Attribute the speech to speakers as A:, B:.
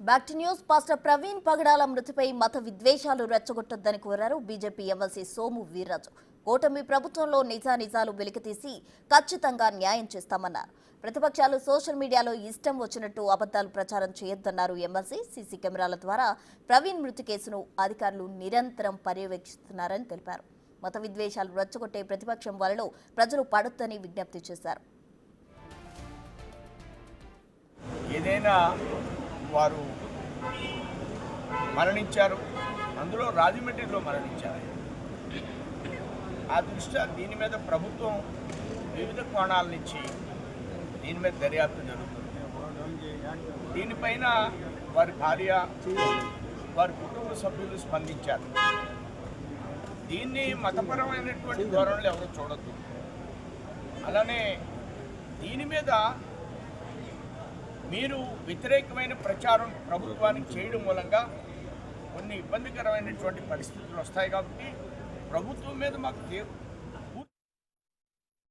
A: Back to news. Pastor Praveen Pagadala మృతిపై మత విద్వేషాలు రెచ్చగొట్టొద్దని కోరారు బీజేపీ ఎమ్మెల్సీ సోము వీర్రాజు. కూటమి ప్రభుత్వంలో నిజానిజాలు వెలికితీసి ఖచ్చితంగా న్యాయం చేస్తామన్నారు. ప్రతిపక్షాలు సోషల్ మీడియాలో ఇష్టం వచ్చినట్టు అబద్దాలు ప్రచారం చేయొద్దన్నారు ఎమ్మెల్సీ. సీసీ కెమెరాల ద్వారా ప్రవీణ్ మృతి కేసును అధికారులు నిరంతరం పర్యవేక్షిస్తున్నారని తెలిపారు. మత విద్వేషాలు రెచ్చగొట్టే ప్రతిపక్షం వలలో ప్రజలు పడొద్దని విజ్ఞప్తి చేశారు.
B: ఏదైనా వారు మరణించారు, అందులో రాజమండ్రిలో మరణించారు. ఆ దృష్ట్యా దీని మీద ప్రభుత్వం వివిధ కోణాల నుంచి దీని మీద దర్యాప్తు జరుగుతుంది. దీనిపైన వారి భార్య, వారి కుటుంబ సభ్యులు స్పందించారు. దీన్ని మతపరమైనటువంటి ధోరణులు ఎవరు చూడద్దు. అలానే దీని మీద మీరు వ్యతిరేకమైన ప్రచారం ప్రభుత్వానికి చేయడం మూలంగా కొన్ని ఇబ్బందికరమైనటువంటి పరిస్థితులు వస్తాయి. కాబట్టి ప్రభుత్వం మీద మాకు